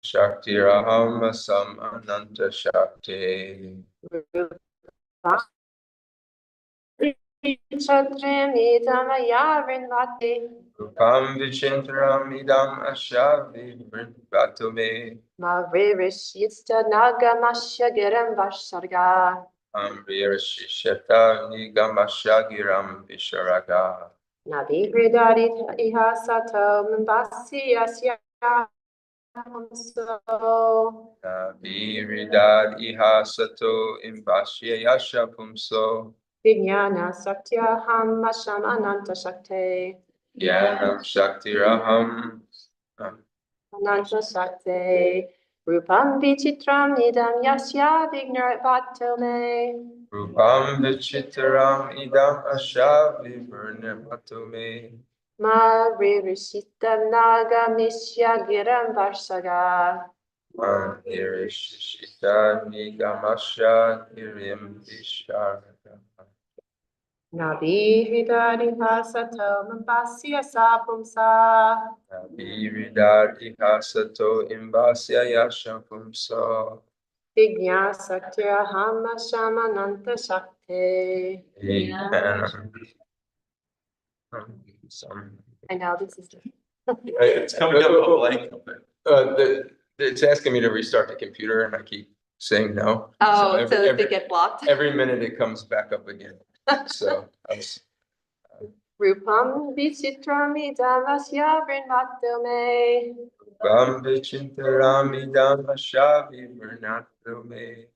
Shaktiraham Asam Ananta Shakti. Rupam Vichintaram Idam Ashavi Vrindavatume. Mavirishita Nagamasya Giram Varsarga. Amririshishata Nigamashagiram Visharaga. Nabihridari Iha Sato Mbasi Asya Pumso. Naviridad Iha Sato Imbashya Yasha Pumso. Vijnana Saktya Ham Asham Ananta Shakti. Jnanam Shaktiraham Ananta Shakti. Rupam Vichitram Idam Yasya Vignaratvatome. Rupam Vichitaram Idam Ashavi Vrindavatume. Mavirishita Nagamisya Giram Varsaga. Manirishita Nigamasha Girim Visharaga. Nabihridari Hasato Mambasya Sapumsa. Naviridad Iha Sato Imbasya Yasha Pumso. Vignya Saktya Hama Shamananta Shakti. I know this is It's coming up blank. It's asking me to restart the computer and I keep saying no. so they get blocked. Every minute it comes back up again. So I was Rupam Vichitram Idavasya Vrindavatume. Rupam Vichintaram Idam Ashavi Vrindavatume.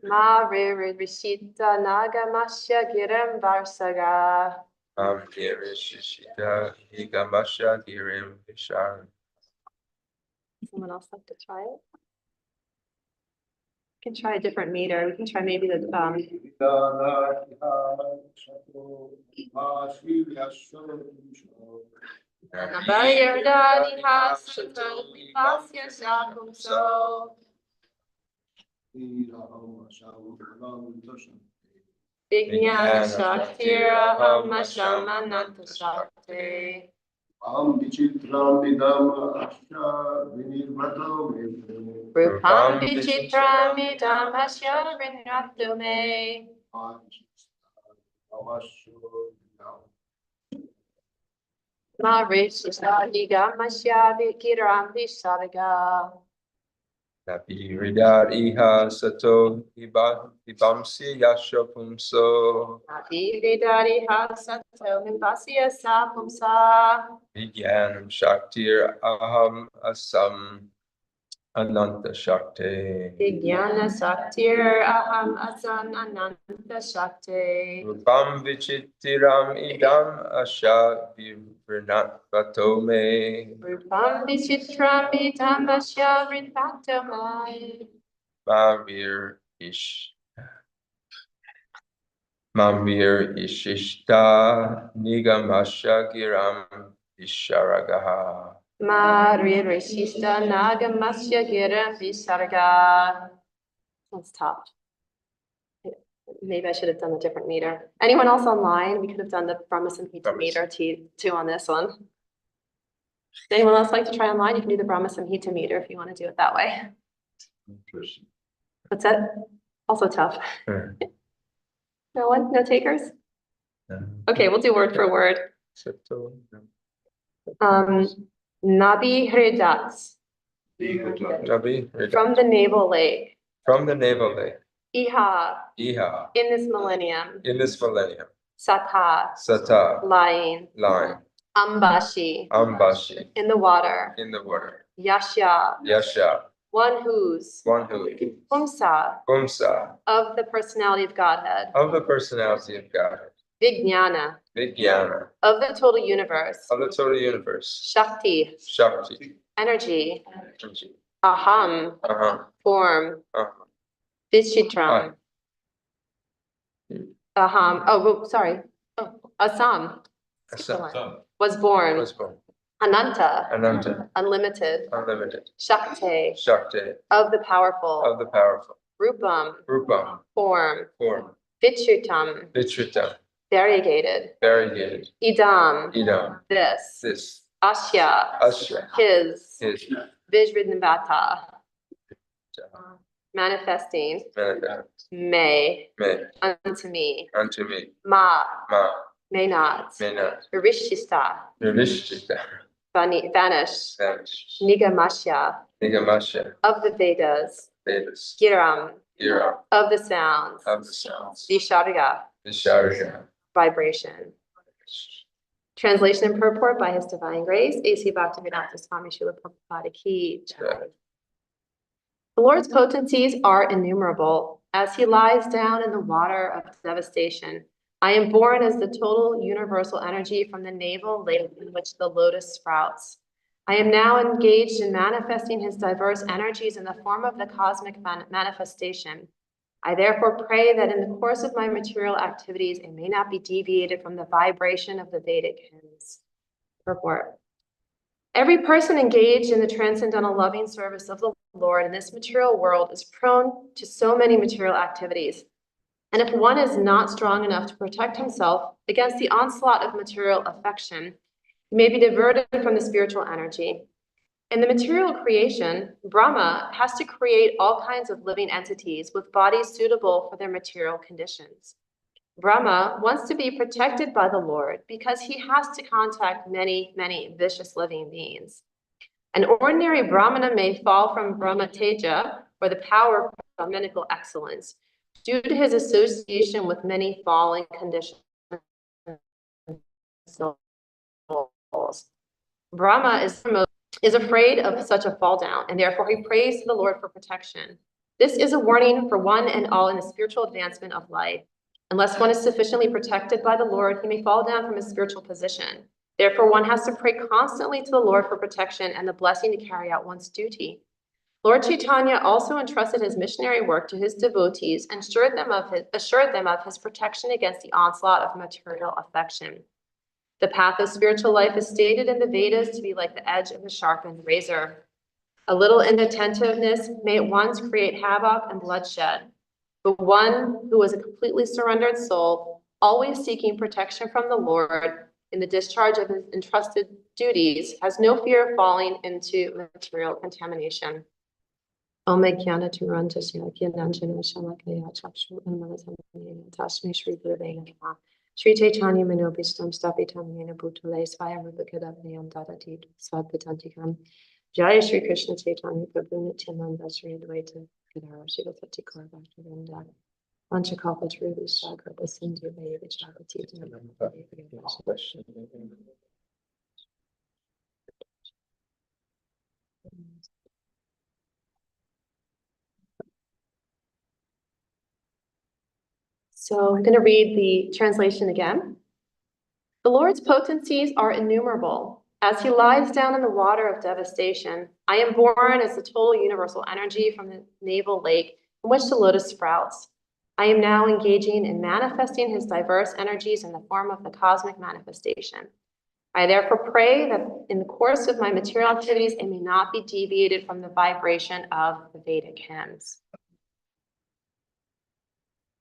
Mavirishita Nagamasya Giram Varsaga. Amririshishita Nigamasha Girim Visharaga. Someone else like to try it? We can try a different meter. We can try maybe the Vijnana Shaktira Hama Shamananta Shakti. Am Vichitram Idam Asha Vinirvatome. Rupam Vichitram Idam Asya Vinirvatome. Marishita Nigamasya Vikiram Visarga. Naviridad Iha Sato Ibamsi Yasha Pumso. Naviridari Hasato Nimbasya Sapumsa. Vijnanam Shaktir Aham Asam Ananta Shakti. Vijnana Saktir Aham Asan Ananta Shakti. Rupam Vichitiram Idam Asha Vrindavatume. Rupam Vichitram Idam Asya Vrindavatume. Mamir Ishishta Nigamasha Giram Visharagaha. Maririshista Nagamasya Giram Visarga. That's tough. Maybe I should have done a different meter. Anyone else online? We could have done the Brahma Samhita meter too on this one. Does anyone else like to try online? You can do the Brahma Samhita meter if you want to do it that way. What's that? Also tough. No one? No takers? Okay, we'll do word for word. Nabi Hridats. From the navel lake. From the navel lake. Iha. Iha. In this millennium. In this millennium. Sata. Sata. Lying. Lying. Ambashi. Ambashi. In the water. In the water. Yasha. Yasha. One whose. One who. Pumsa. Pumsa. Of the personality of Godhead. Of the personality of Godhead. Vijnana. Vijnana. Of the total universe. Of the total universe. Shakti. Shakti. Energy. Energy. Aham. Form. Vichitram. Aham. Oh, sorry. Oh, Asam. Asam. Was born. Was born. Ananta. Ananta. Unlimited. Unlimited. Shakti. Shakti. Of the powerful. Of the powerful. Rupam. Rupam. Form. Form. Vichutam. Vichutam. Variegated. Variegated. Idam. Idam. This. This. Asya. Asya. His. His. Vijridnavata. manifesting manifest, may may, unto me, unto me, ma ma, may not, may not, Rishista Nirvishita, vanish, vanish, Nigamasya Nigamasya, of the Vedas, Vedas, Giram Gira, of the sounds, of the sounds, Visharga Visharga, vibration. Translation and purport by His Divine Grace, A.C. Bhaktivedanta Swami Srila Prabhupada Ki Jai. The Lord's potencies are innumerable. As He lies down in the water of devastation, I am born as the total universal energy from the navel lake in which the lotus sprouts. I am now engaged in manifesting His diverse energies in the form of the cosmic manifestation. I therefore pray that in the course of my material activities, I may not be deviated from the vibration of the Vedic hymns. Purport. Every person engaged in the transcendental loving service of the Lord in this material world is prone to so many material activities. And if one is not strong enough to protect himself against the onslaught of material affection, he may be diverted from the spiritual energy. In the material creation, Brahma has to create all kinds of living entities with bodies suitable for their material conditions. Brahma wants to be protected by the Lord because he has to contact many, many vicious living beings. An ordinary Brahmana may fall from Brahma Teja, or the power of Brahminical excellence, due to his association with many fallen conditions. Brahma is afraid of such a fall down, and therefore he prays to the Lord for protection. This is a warning for one and all in the spiritual advancement of life. Unless one is sufficiently protected by the Lord, he may fall down from his spiritual position. Therefore, one has to pray constantly to the Lord for protection and the blessing to carry out one's duty. Lord Chaitanya also entrusted his missionary work to his devotees and assured them of his protection against the onslaught of material affection. The path of spiritual life is stated in the Vedas to be like the edge of a sharpened razor. A little inattentiveness may at once create havoc and bloodshed. But one who is a completely surrendered soul, always seeking protection from the Lord in the discharge of his entrusted duties, has no fear of falling into material contamination. Om Jnana Tirantasya Gyananjana Shalakaya Chakshu Unmalasamaya Tasmai Shri Gurave Namaha Shri Chaitanya Manobishtam Stapitam Yena Bhutale Swayambhuvakadavnayam Dadati Sadvitantikam Jaya Shri Krishna Chaitanya Prabhu Nityananda Shri Advaita Gadara Shiva Satikar Bhaktivinda Panchakalpa Trudi Sagar Basindhu Vaya Vichagati. So I'm going to read the translation again. The Lord's potencies are innumerable. As he lies down in the water of devastation, I am born as the total universal energy from the navel lake from which the lotus sprouts. I am now engaging in manifesting his diverse energies in the form of the cosmic manifestation. I therefore pray that in the course of my material activities, I may not be deviated from the vibration of the Vedic hymns.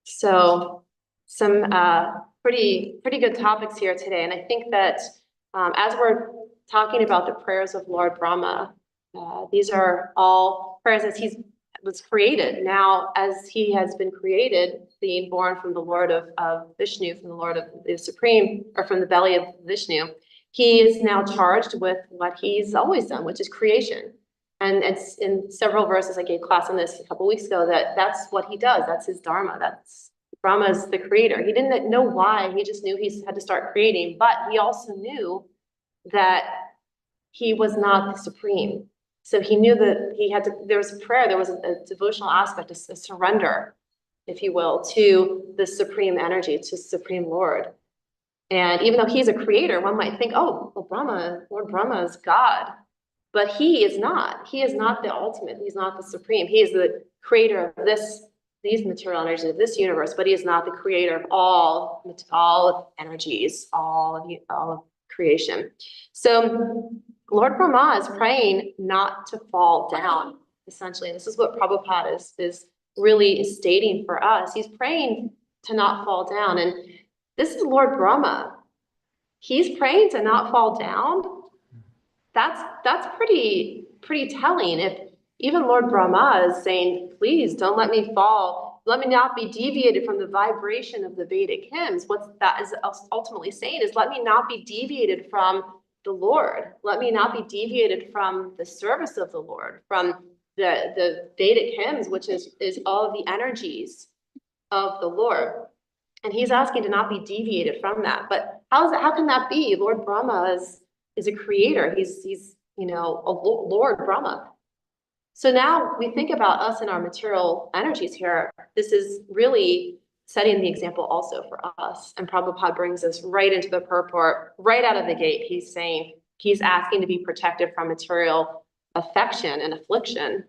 So some pretty good topics here today. And I think that as we're talking about the prayers of Lord Brahma, these are all prayers as he was created. Now, as he has been created, being born from the Lord of Vishnu, from the Lord of the Supreme, or from the belly of Vishnu, he is now charged with what he's always done, which is creation. And it's in several verses, I gave class on this a couple weeks ago, that's what he does. That's his dharma. That's Brahma's the creator. He didn't know why. He just knew he had to start creating. But he also knew that he was not the supreme. So he knew that he had to, there was a prayer, there was a devotional aspect, a surrender, if you will, to the supreme energy, to Supreme Lord. And even though he's a creator, one might think, oh, well, Lord Brahma is God. But he is not. He is not the ultimate. He's not the supreme. He is the creator of these material energies of this universe, but he is not the creator of all energies, all of creation. So Lord Brahma is praying not to fall down, essentially. And this is what Prabhupada is really stating for us. He's praying to not fall down. And this is Lord Brahma. He's praying to not fall down. That's pretty telling. even Lord Brahma is saying, please don't let me fall. Let me not be deviated from the vibration of the Vedic hymns. What that is ultimately saying is, let me not be deviated from the Lord. Let me not be deviated from the service of the Lord, from the Vedic hymns, which is all of the energies of the Lord. And he's asking to not be deviated from that. But how can that be? Lord Brahma is a creator. He's a Lord Brahma. So now we think about us and our material energies here. This is really setting the example also for us. And Prabhupada brings us right into the purport, right out of the gate. He's asking to be protected from material affection and affliction.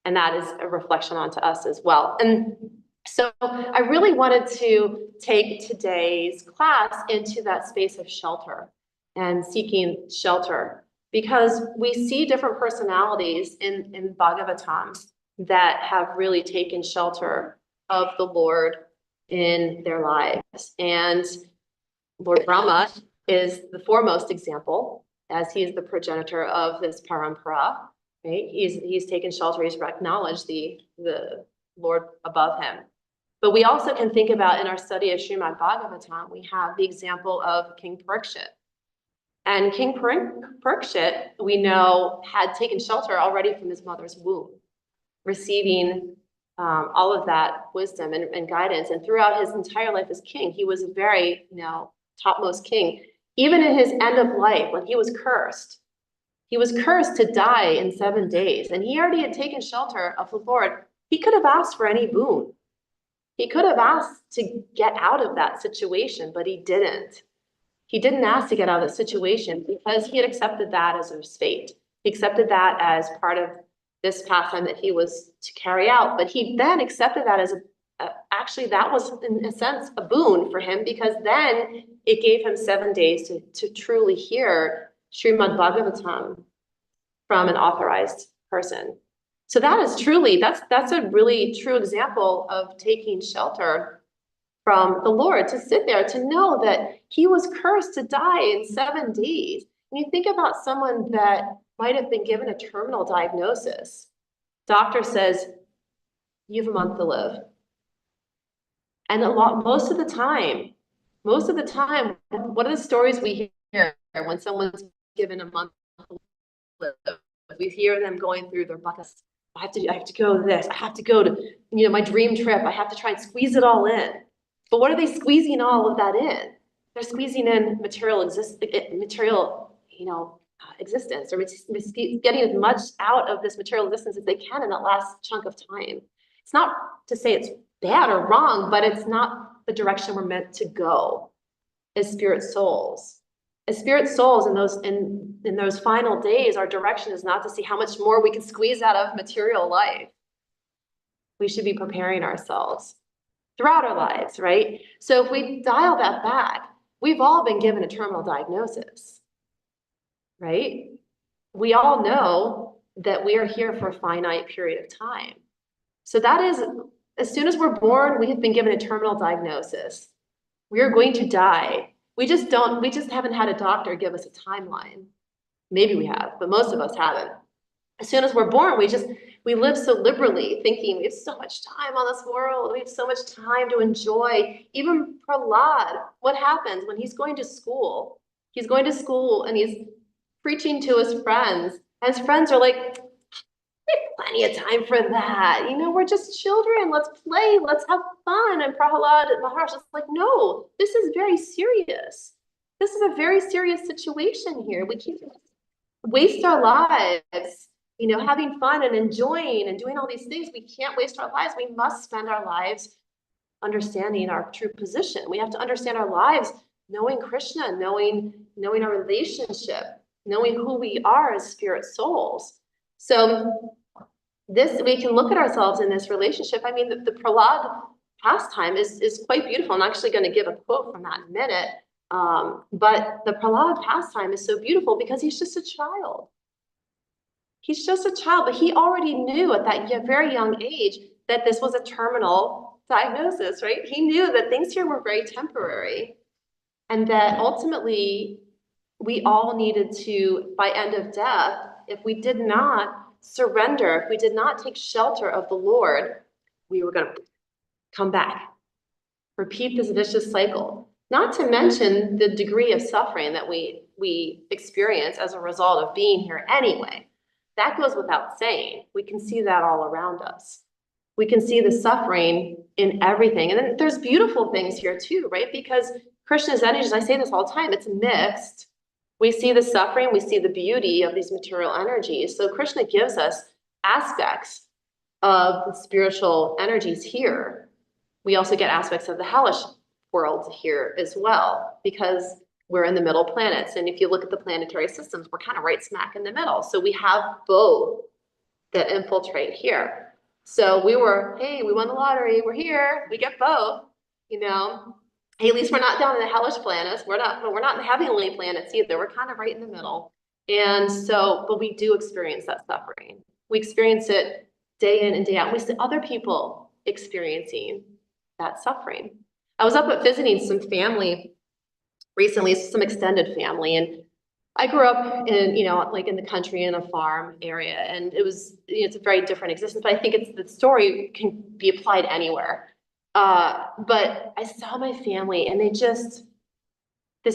And that is a reflection onto us as well. And so I really wanted to take today's class into that space of shelter and seeking shelter, because we see different personalities in Bhagavatam that have really taken shelter of the Lord in their lives. And Lord Brahma is the foremost example, as he is the progenitor of this parampara, right? He's taken shelter, he's acknowledged the Lord above him. But we also can think about, in our study of Srimad Bhagavatam, we have the example of King Parikshit. And King Parikshit, we know, had taken shelter already from his mother's womb, receiving all of that wisdom and guidance. And throughout his entire life as king, he was a very, topmost king. Even in his end of life, when he was cursed to die in 7 days. And he already had taken shelter of the Lord. He could have asked for any boon. He could have asked to get out of that situation, but he didn't. He didn't ask to get out of the situation because he had accepted that as his fate. He accepted that as part of this pastime that he was to carry out. But he then accepted that as actually that was in a sense a boon for him, because then it gave him 7 days to truly hear Srimad Bhagavatam from an authorized person. So that is truly, that's a really true example of taking shelter from the Lord, to sit there, to know that he was cursed to die in 7 days. And you think about someone that might have been given a terminal diagnosis. Doctor says, you have a month to live. And most of the time, what are the stories we hear when someone's given a month to live? We hear them going through their buckets. I have to go to this. I have to go to, my dream trip. I have to try and squeeze it all in. But what are they squeezing all of that in? They're squeezing in material existence, or getting as much out of this material existence as they can in that last chunk of time. It's not to say it's bad or wrong, but it's not the direction we're meant to go as spirit souls. As spirit souls, in those final days, our direction is not to see how much more we can squeeze out of material life. We should be preparing ourselves throughout our lives, right? So if we dial that back, we've all been given a terminal diagnosis, right? We all know that we are here for a finite period of time. So that is, as soon as we're born, we have been given a terminal diagnosis. We are going to die. We just haven't had a doctor give us a timeline. Maybe we have, but most of us haven't. As soon as we're born, we live so liberally, thinking we have so much time on this world. We have so much time to enjoy. Even Prahlad, what happens when he's going to school? He's going to school and he's preaching to his friends. And his friends are like, we have plenty of time for that. We're just children. Let's play. Let's have fun. And Prahlad and Maharaj is like, no, this is very serious. This is a very serious situation here. We can't waste our lives, having fun and enjoying and doing all these things. We can't waste our lives. We must spend our lives understanding our true position. We have to understand our lives, knowing Krishna, knowing our relationship, knowing who we are as spirit souls. So we can look at ourselves in this relationship. I mean, the Prahlad pastime is quite beautiful. I'm actually going to give a quote from that in a minute. But the Prahlad pastime is so beautiful because he's just a child. He's just a child, but he already knew at that very young age that this was a terminal diagnosis, right? He knew that things here were very temporary, and that ultimately we all needed to, by end of death, if we did not surrender, if we did not take shelter of the Lord, we were going to come back, repeat this vicious cycle. Not to mention the degree of suffering that we experience as a result of being here anyway. That goes without saying. We can see that all around us. We can see the suffering in everything. And then there's beautiful things here too, right? Because Krishna's energies, I say this all the time, it's mixed. We see the suffering, we see the beauty of these material energies. So Krishna gives us aspects of the spiritual energies here. We also get aspects of the hellish world here as well, because we're in the middle planets. And if you look at the planetary systems, we're kind of right smack in the middle. So we have both that infiltrate here. So we were, hey, we won the lottery, we're here, we get both, you know. Hey, at least we're not down in the hellish planets. We're not in the heavenly planets either. We're kind of right in the middle. And so, but we do experience that suffering. We experience it day in and day out. We see other people experiencing that suffering. I was up visiting some family recently, some extended family, and I grew up in, you know, like in the country in a farm area, and it was, you know, it's a very different existence, but I think the story can be applied anywhere. But I saw my family and this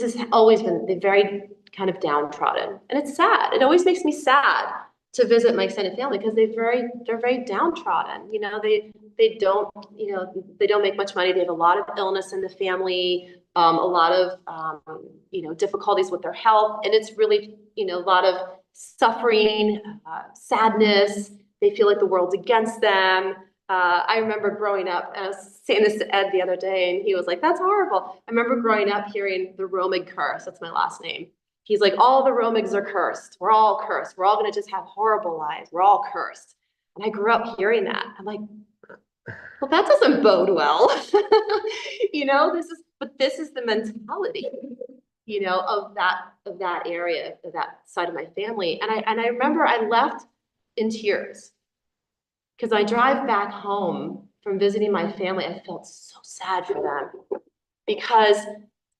has always been, they're very kind of downtrodden, and it's sad. It always makes me sad to visit my extended family because they're very downtrodden. You know, they don't, you know, they don't make much money. They have a lot of illness in the family, a lot of, you know, difficulties with their health. And it's really, you know, a lot of suffering, sadness. They feel like the world's against them. I remember growing up, and I was saying this to Ed the other day, and he was like, that's horrible. I remember growing up hearing the Romig curse. That's my last name. He's like, all the Romigs are cursed. We're all cursed. We're all going to just have horrible lives. We're all cursed. And I grew up hearing that. I'm like, well, that doesn't bode well. You know, this is the mentality, you know, of that area, of that side of my family. And I remember I left in tears because I drive back home from visiting my family. I felt so sad for them because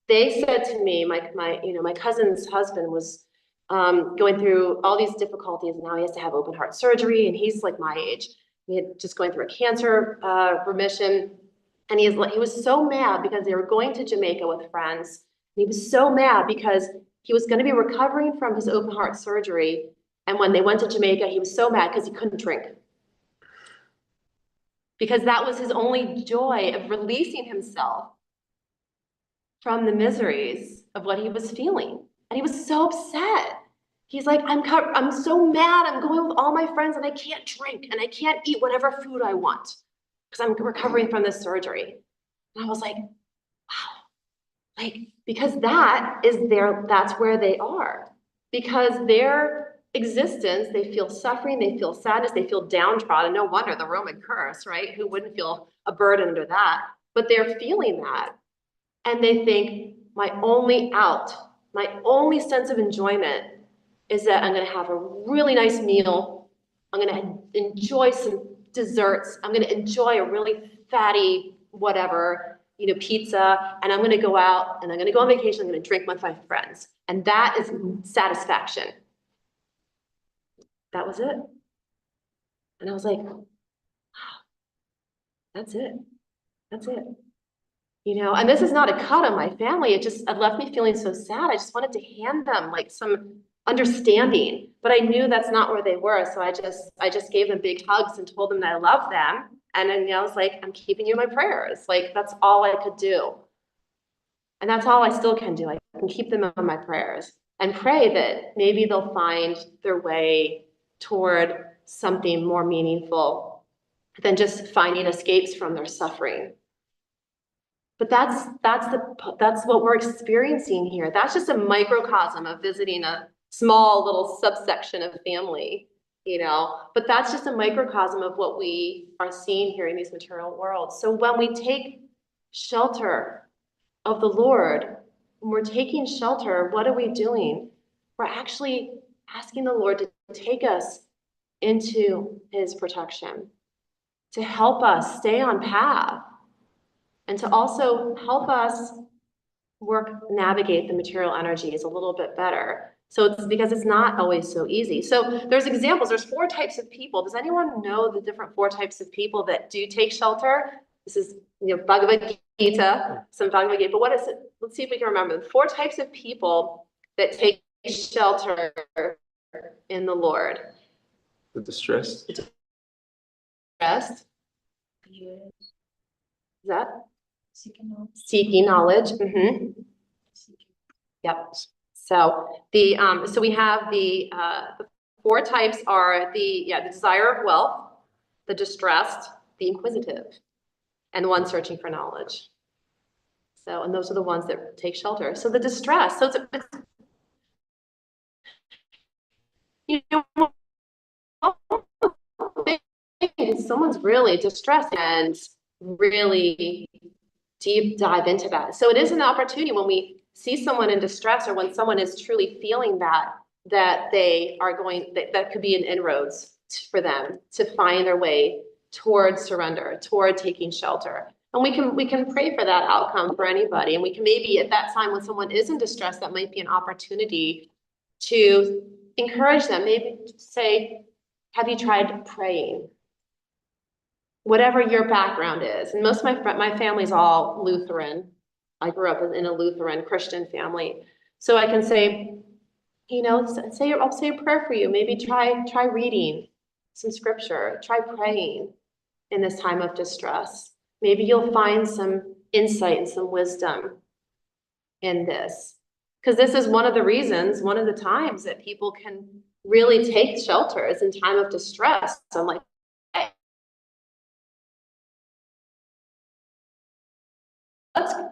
they said to me, my cousin's husband was going through all these difficulties, and now he has to have open heart surgery, and he's like my age. He had just going through a cancer remission, and he was so mad because they were going to Jamaica with friends. And he was so mad because he was going to be recovering from his open heart surgery, and when they went to Jamaica, he was so mad because he couldn't drink. Because that was his only joy of releasing himself from the miseries of what he was feeling. And he was so upset. He's like, I'm so mad. I'm going with all my friends and I can't drink and I can't eat whatever food I want because I'm recovering from this surgery. And I was like, wow, like, because that's where they are. Because their existence, they feel suffering, they feel sadness, they feel downtrodden. No wonder the Roman curse, right? Who wouldn't feel a burden under that? But they're feeling that. And they think, my only out, my only sense of enjoyment is that I'm going to have a really nice meal. I'm going to enjoy some desserts. I'm going to enjoy a really fatty whatever, you know, pizza. And I'm going to go out and I'm going to go on vacation. I'm going to drink with my friends. And that is satisfaction. That was it. And I was like, wow, that's it. That's it. You know, and this is not a cut on my family. It left me feeling so sad. I just wanted to hand them like some understanding, but I knew that's not where they were. So I just gave them big hugs and told them that I love them. And then, you know, I was like, I'm keeping you in my prayers. Like, that's all I could do. And that's all I still can do. I can keep them in my prayers and pray that maybe they'll find their way toward something more meaningful than just finding escapes from their suffering. But that's what we're experiencing here. That's just a microcosm of visiting a small little subsection of family, you know, but that's just a microcosm of what we are seeing here in these material worlds. So when we take shelter of the Lord, when we're taking shelter, what are we doing? We're actually asking the Lord to take us into his protection, to help us stay on path, and to also help us navigate the material energies a little bit better. So it's because it's not always so easy. So there's examples, there's 4 types of people. Does anyone know the different 4 types of people that do take shelter? This is, Bhagavad Gita, some Bhagavad Gita, but what is it? Let's see if we can remember. The 4 types of people that take shelter in the Lord. The distressed. Rest. Is that? Seeking knowledge. Yep. So so we have the 4 types are the desire of wealth, the distressed, the inquisitive, and the one searching for knowledge. So, and those are the ones that take shelter. So the distress, so it's someone's really distressed and really deep dive into that. So it is an opportunity when we see someone in distress or when someone is truly feeling that they are going, that could be an inroads for them to find their way toward surrender, toward taking shelter. And we can pray for that outcome for anybody. And we can maybe at that time when someone is in distress, that might be an opportunity to encourage them. Maybe say, have you tried praying? Whatever your background is. And most of my family's all Lutheran. I grew up in a Lutheran Christian family. So I can say, I'll say a prayer for you. Maybe try reading some scripture, try praying in this time of distress. Maybe you'll find some insight and some wisdom in this. Because this is one of the reasons, one of the times that people can really take shelter is in time of distress. So I'm like, hey,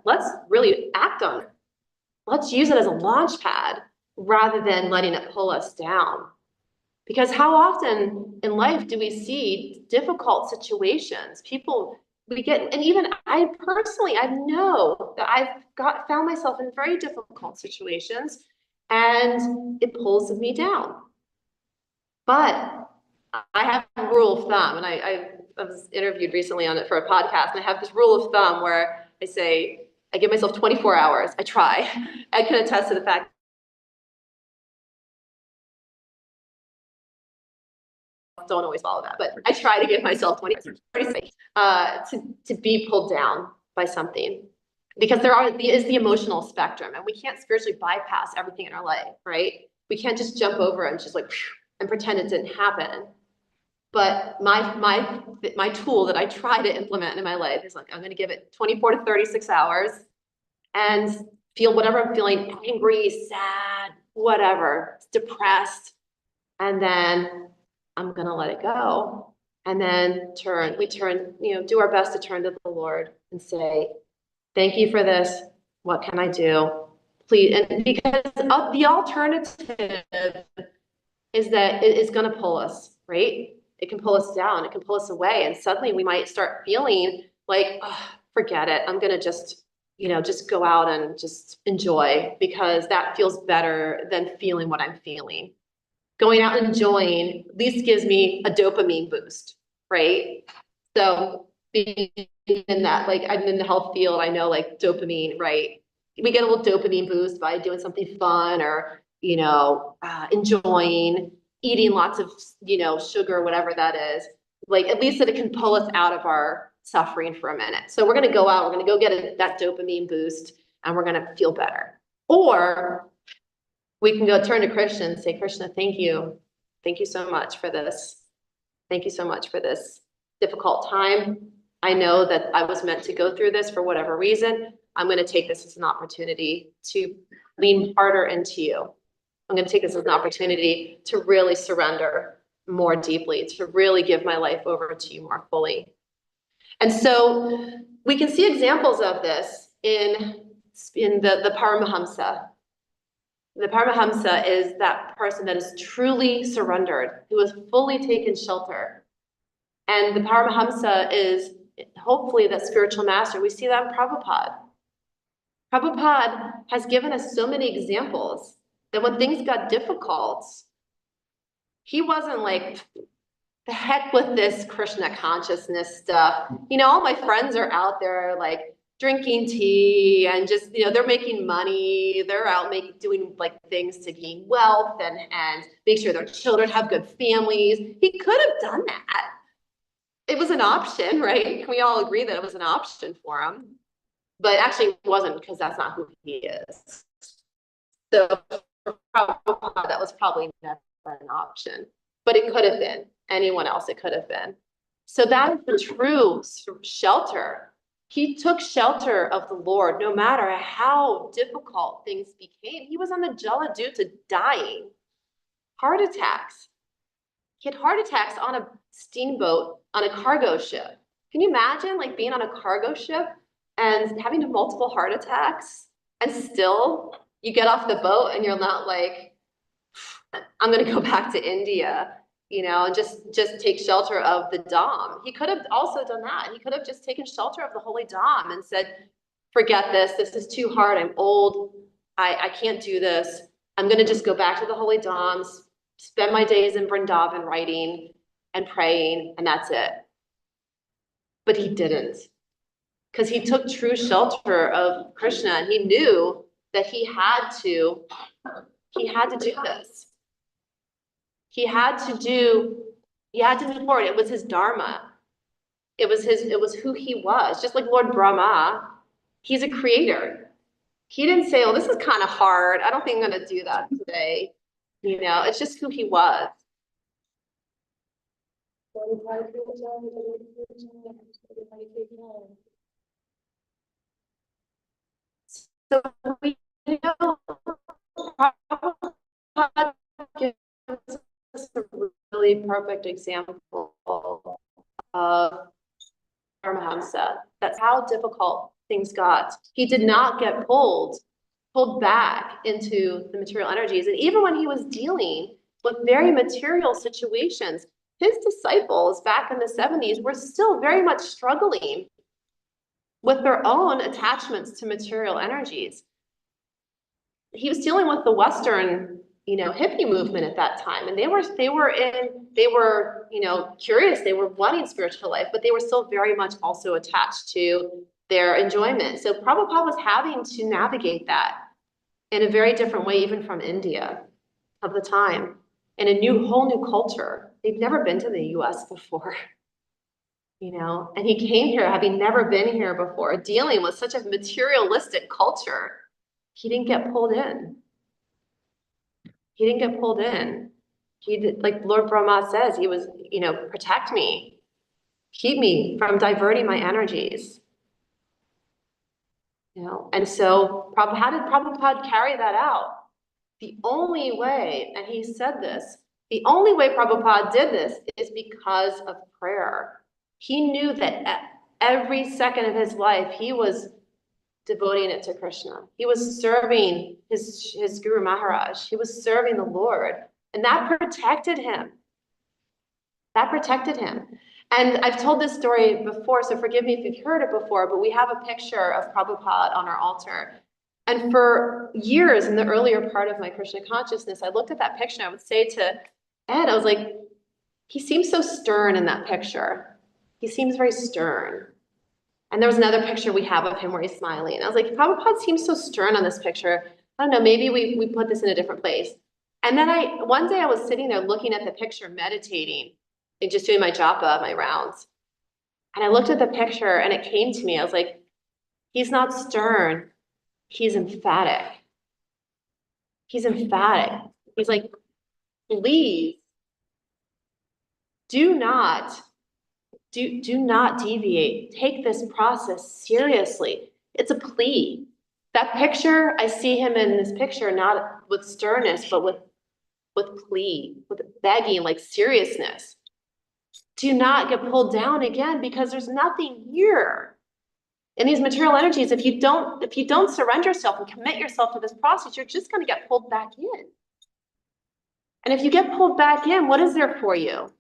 let's really act on it. Let's use it as a launch pad rather than letting it pull us down. Because how often in life do we see difficult situations? We get, and even I personally, I know that I've found myself in very difficult situations and it pulls me down. But I have a rule of thumb, and I was interviewed recently on it for a podcast, and I have this rule of thumb where I say, I give myself 24 hours. I try. I can attest to the fact don't always follow that, but I try to give myself 20 to be pulled down by something, because there is the emotional spectrum, and we can't spiritually bypass everything in our life, right? We can't just jump over and just like and pretend it didn't happen. But my tool that I try to implement in my life is like, I'm going to give it 24 to 36 hours and feel whatever I'm feeling, angry, sad, whatever, depressed, and then I'm going to let it go. And then we turn, do our best to turn to the Lord and say, thank you for this. What can I do? Please. And because the alternative is that it is going to pull us, right? It can pull us down. It can pull us away. And suddenly we might start feeling like, oh, forget it. I'm going to just go out and just enjoy, because that feels better than feeling what I'm feeling. Going out and enjoying at least gives me a dopamine boost, right? So being in that, like I'm in the health field, I know like dopamine, right? We get a little dopamine boost by doing something fun or, enjoying, eating lots of, sugar, whatever that is. Like at least that it can pull us out of our suffering for a minute. So we're going to go out, we're going to go get that dopamine boost, and we're going to feel better. Or we can go turn to Krishna and say, Krishna, thank you. Thank you so much for this. Thank you so much for this difficult time. I know that I was meant to go through this for whatever reason. I'm going to take this as an opportunity to lean harder into you. I'm going to take this as an opportunity to really surrender more deeply, to really give my life over to you more fully. And so we can see examples of this in the Paramahamsa. The Paramahamsa is that person that is truly surrendered, who has fully taken shelter. And the Paramahamsa is hopefully that spiritual master. We see that in Prabhupada. Prabhupada has given us so many examples that when things got difficult, he wasn't like, the heck with this Krishna consciousness stuff. All my friends are out there like drinking tea and just, they're making money. They're out doing like things to gain wealth and make sure their children have good families. He could have done that. It was an option, right? Can we all agree that it was an option for him? But actually it wasn't, because that's not who he is. So for Prabhupada, that was probably never an option, but it could have been. Anyone else, it could have been. So that is the true shelter. He took shelter of the Lord, no matter how difficult things became. He was on the Jaladuta dying, heart attacks. He had heart attacks on a steamboat, on a cargo ship. Can you imagine like being on a cargo ship and having multiple heart attacks, and still you get off the boat and you're not like, I'm going to go back to India, and just take shelter of the Dham. He could have also done that. He could have just taken shelter of the holy Dham and said, forget this. This is too hard. I'm old. I can't do this. I'm going to just go back to the holy Dhams, spend my days in Vrindavan writing and praying, and that's it. But he didn't, because he took true shelter of Krishna, and he knew that he had to do this. He had to move forward. It was his dharma. It was who he was. Just like Lord Brahma, he's a creator. He didn't say, oh, this is kind of hard. I don't think I'm going to do that today. It's just who he was. So we know Prabhupada gives us a really perfect example of Paramahamsa. That's how difficult things got. He did not get pulled back into the material energies. And even when he was dealing with very material situations, his disciples back in the 70s were still very much struggling with their own attachments to material energies. He was dealing with the Western, hippie movement at that time, and they were curious. They were wanting spiritual life, but they were still very much also attached to their enjoyment. So Prabhupada was having to navigate that in a very different way, even from India of the time, in a whole new culture. They've never been to the US before. And he came here having never been here before, dealing with such a materialistic culture. He didn't get pulled in. He did, like Lord Brahma says, he was, protect me, keep me from diverting my energies. And so how did Prabhupada carry that out? The only way, and he said this, the only way Prabhupada did this is because of prayer. He knew that at every second of his life, he was devoting it to Krishna. He was serving his Guru Maharaj. He was serving the Lord, and that protected him. And I've told this story before, so forgive me if you've heard it before, but we have a picture of Prabhupada on our altar. And for years in the earlier part of my Krishna consciousness, I looked at that picture and I would say to Ed, I was like, he seems so stern in that picture. He seems very stern. And there was another picture we have of him where he's smiling. And I was like, Prabhupada seems so stern on this picture. I don't know, maybe we put this in a different place. And then one day I was sitting there looking at the picture, meditating, and just doing my japa, my rounds. And I looked at the picture and it came to me. I was like, he's not stern. He's emphatic. He's like, please do not deviate. Take this process seriously. It's a plea. That picture, I see him in this picture, not with sternness, but with plea, with begging, like seriousness. Do not get pulled down again, because there's nothing here. In these material energies, if you don't surrender yourself and commit yourself to this process, you're just going to get pulled back in. And if you get pulled back in, what is there for you?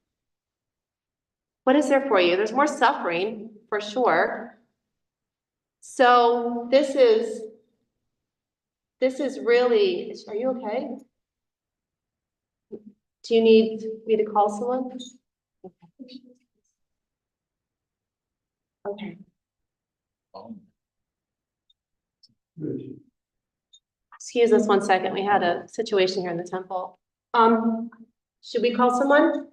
What is there for you? There's more suffering, for sure. So this is really, are you okay? Do you need me to call someone? Okay. Excuse us 1 second. We had a situation here in the temple. Should we call someone?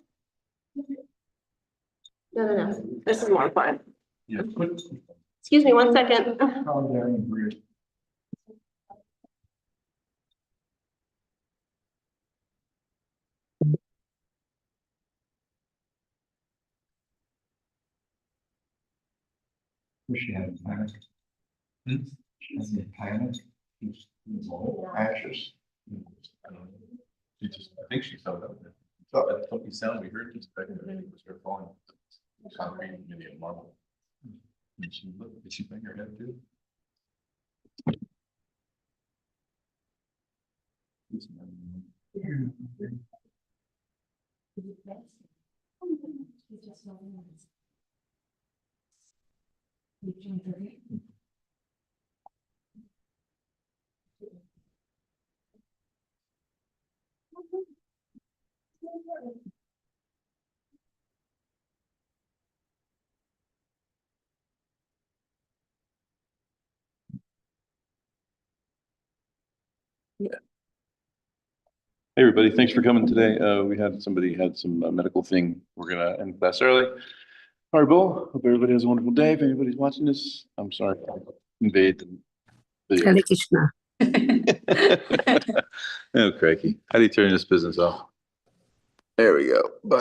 No. This is more fun. Yeah. Excuse me 1 second. Calm down and breathe. Wish she had a panic. She has a panic. She's anxious. I think she fell out. That funky sound we heard just back in the day was her falling. Concrete, maybe a marble. Did she bang her head too? Hey, everybody, thanks for coming today. We had somebody had some medical thing. We're gonna end class early. All right, Bill, hope everybody has a wonderful day. If anybody's watching this, I'm sorry. I invade the video. Hare Krishna. Oh, cranky. How do you turn this business off? There we go. Bye.